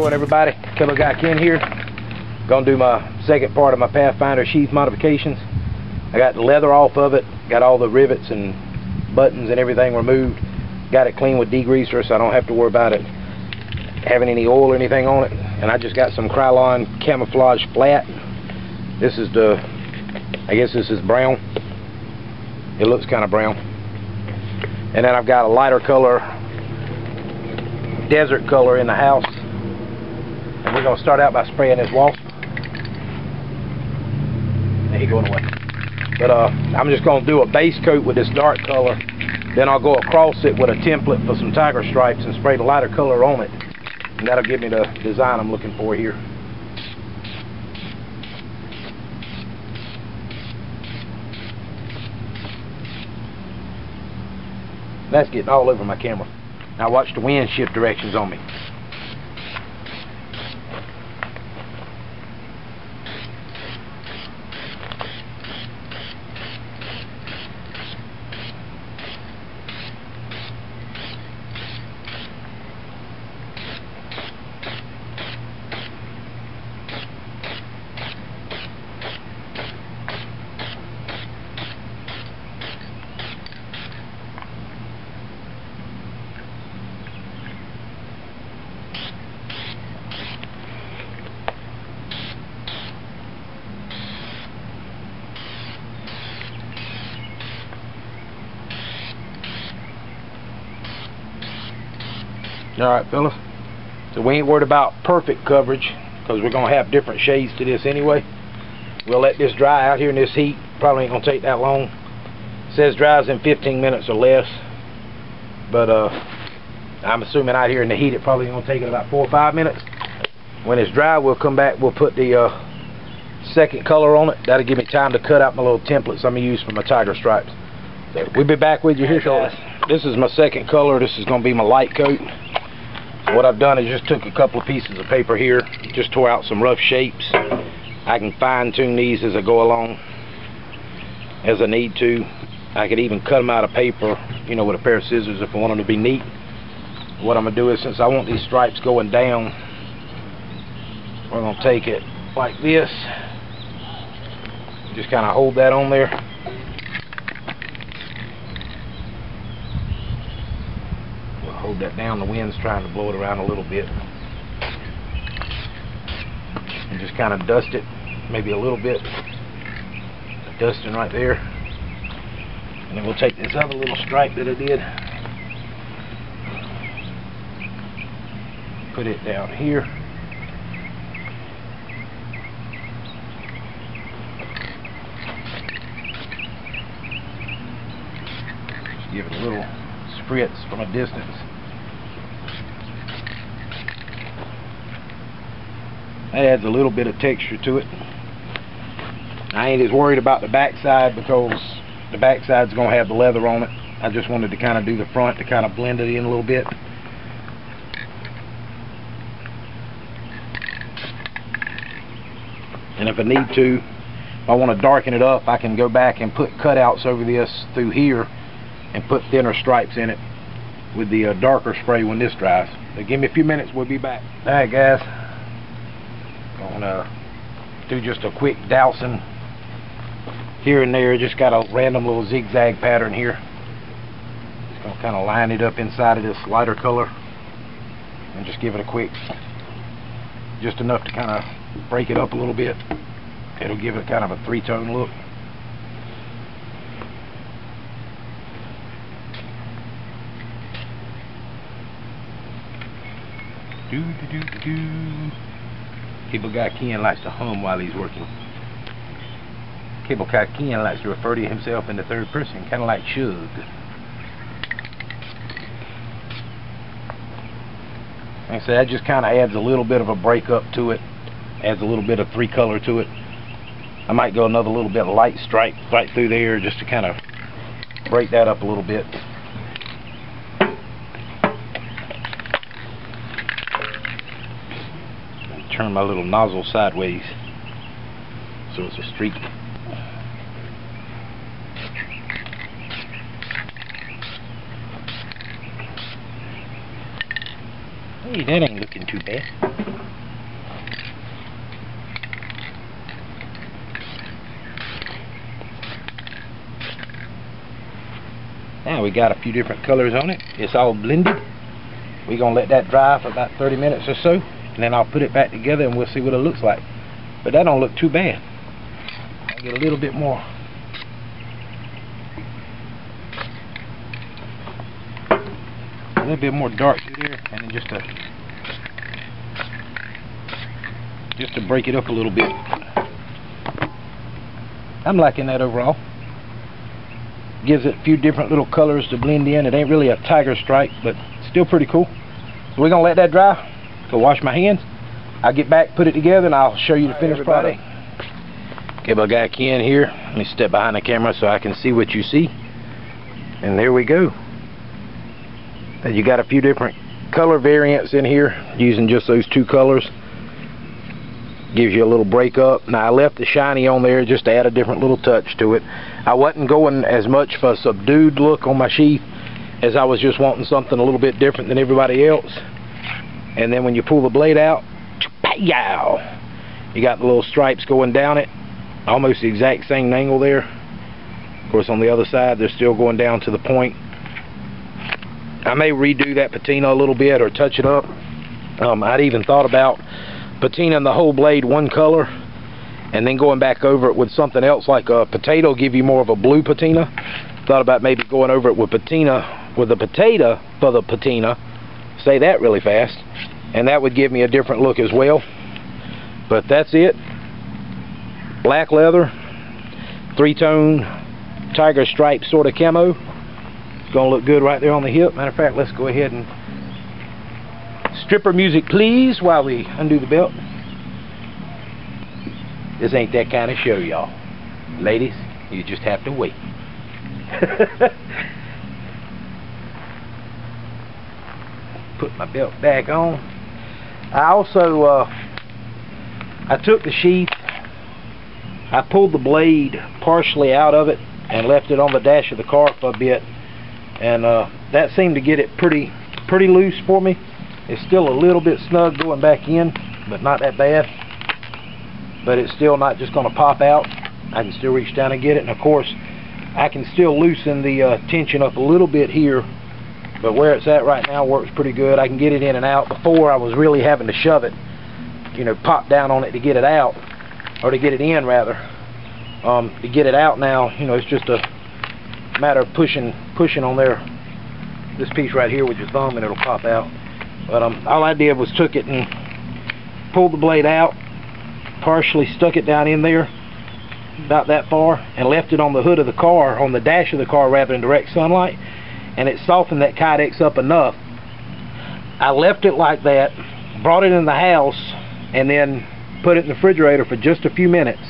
morning, everybody. Cable Guy Ken here. Gonna do my second part of my Pathfinder sheath modifications. I got the leather off of it, got all the rivets and buttons and everything removed. Got it clean with degreaser, so I don't have to worry about it having any oil or anything on it. And I just got some Krylon camouflage flat. This is the, I guess this is brown. It looks kind of brown. And then I've got a lighter color, desert color in the house. And we're going to start out by spraying this wall. There you going away. But I'm just going to do a base coat with this dark color. Then I'll go across it with a template for some tiger stripes and spray the lighter color on it. And that'll give me the design I'm looking for here. That's getting all over my camera. Now watch the wind shift directions on me. Alright, fellas, so we ain't worried about perfect coverage because we're going to have different shades to this anyway. We'll let this dry out here in this heat. Probably ain't going to take that long. It says dries in 15 minutes or less, but I'm assuming out here in the heat it probably going to take it about 4 or 5 minutes. When it's dry, we'll come back, we'll put the second color on it. That'll give me time to cut out my little templates I'm going to use for my tiger stripes. So we'll be back with you here shortly. This is my second color. This is going to be my light coat. What I've done is just took a couple of pieces of paper here, just tore out some rough shapes. I can fine tune these as I go along, as I need to. I could even cut them out of paper, you know, with a pair of scissors if I want them to be neat. What I'm going to do is, since I want these stripes going down, we're going to take it like this. Just kind of hold that on there. Hold that down, the wind's trying to blow it around a little bit. And just kind of dust it, maybe a little bit. Dusting right there. And then we'll take this other little stripe that I did. Put it down here. Just give it a little spritz from a distance. That adds a little bit of texture to it. I ain't as worried about the backside because the backside's going to have the leather on it. I just wanted to kind of do the front to kind of blend it in a little bit. And if I need to, if I want to darken it up, I can go back and put cutouts over this through here and put thinner stripes in it with the darker spray when this dries. So give me a few minutes, we'll be back. Alright guys, gonna do just a quick dousing here and there. Just got a random little zigzag pattern here. Just gonna kind of line it up inside of this lighter color and just give it a quick, just enough to kind of break it up a little bit. It'll give it kind of a three-tone look. Cable Guy Ken likes to hum while he's working. Cable Guy Ken likes to refer to himself in the third person, kind of like Shug. Like I said, that just kind of adds a little bit of a breakup to it, adds a little bit of three color to it. I might go another little bit of light stripe right through there just to kind of break that up a little bit. Turn my little nozzle sideways so it's a streak. Hey, that ain't looking too bad. Now we got a few different colors on it. It's all blended. We're going to let that dry for about 30 minutes or so, and then I'll put it back together and we'll see what it looks like. But that don't look too bad. I'll get a little bit more. A little bit more dark through there, and then just to break it up a little bit. I'm liking that overall. Gives it a few different little colors to blend in. It ain't really a tiger stripe, but still pretty cool. So we're gonna let that dry. Go wash my hands. I'll get back, put it together, and I'll show you the finished product. Okay, my guy Ken here. Let me step behind the camera so I can see what you see. And there we go. And you got a few different color variants in here using just those two colors. Gives you a little breakup. Now I left the shiny on there just to add a different little touch to it. I wasn't going as much for a subdued look on my sheath as I was just wanting something a little bit different than everybody else. And then when you pull the blade out, you got the little stripes going down it, almost the exact same angle there. Of course on the other side they're still going down to the point. I may redo that patina a little bit or touch it up. I'd even thought about patinaing the whole blade one color and then going back over it with something else like a potato, give you more of a blue patina. Thought about maybe going over it with patina, with a potato for the patina, say that really fast, and that would give me a different look as well. But that's it. Black leather, three-tone tiger stripe sort of camo. It's gonna look good right there on the hip. Matter of fact, let's go ahead and stripper music please while we undo the belt. This ain't that kind of show, y'all. Ladies, you just have to wait. Put my belt back on. I also I took the sheath, I pulled the blade partially out of it and left it on the dash of the car for a bit, and that seemed to get it pretty loose for me. It's still a little bit snug going back in, but not that bad. But it's still not just going to pop out. I can still reach down and get it, and of course I can still loosen the tension up a little bit here, but where it's at right now works pretty good. I can get it in and out. Before I was really having to shove it, you know, pop down on it to get it out, or to get it in rather. To get it out now, you know, it's just a matter of pushing on there, this piece right here with your thumb, and it'll pop out. But all I did was took it and pulled the blade out, partially stuck it down in there about that far, and left it on the hood of the car, on the dash of the car rather, in direct sunlight, and it softened that Kydex up enough. I left it like that, brought it in the house, and then put it in the refrigerator for just a few minutes,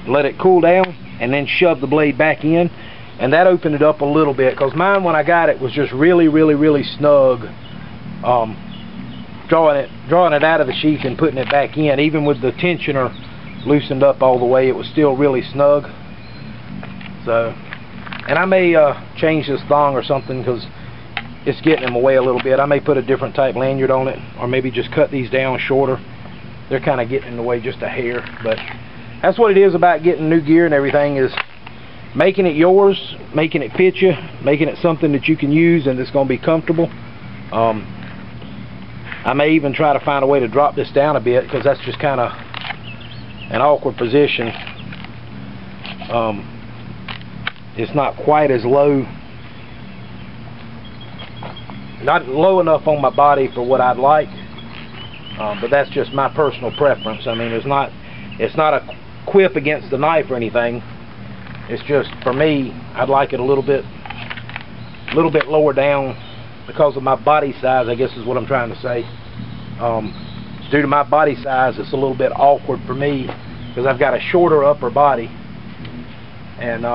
let it cool down, and then shoved the blade back in, and that opened it up a little bit, because mine when I got it was just really snug. Drawing it out of the sheath and putting it back in, even with the tensioner loosened up all the way, it was still really snug. So, and I may change this thong or something, because it's getting in the way a little bit. I may put a different type lanyard on it, or maybe just cut these down shorter. They're kind of getting in the way just a hair, but that's what it is about getting new gear and everything, is making it yours, making it fit you, making it something that you can use and it's going to be comfortable. I may even try to find a way to drop this down a bit, because that's just kind of an awkward position. It's not quite as low, not low enough on my body for what I'd like, but that's just my personal preference. I mean, it's not a quip against the knife or anything. It's just, for me, I'd like it a little bit lower down, because of my body size, I guess is what I'm trying to say. Due to my body size, it's a little bit awkward for me, because I've got a shorter upper body, and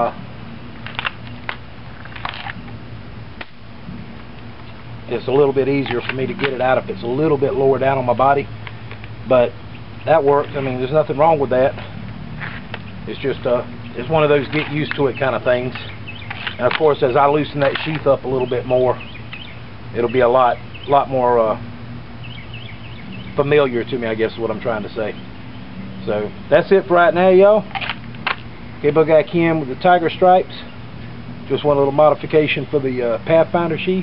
it's a little bit easier for me to get it out if it's a little bit lower down on my body. But that works. I mean, there's nothing wrong with that. It's just it's one of those get used to it kind of things. And of course, as I loosen that sheath up a little bit more, it'll be a lot more familiar to me, I guess is what I'm trying to say. So that's it for right now, y'all. Cable guy Ken with the tiger stripes. Just one little modification for the Pathfinder sheath.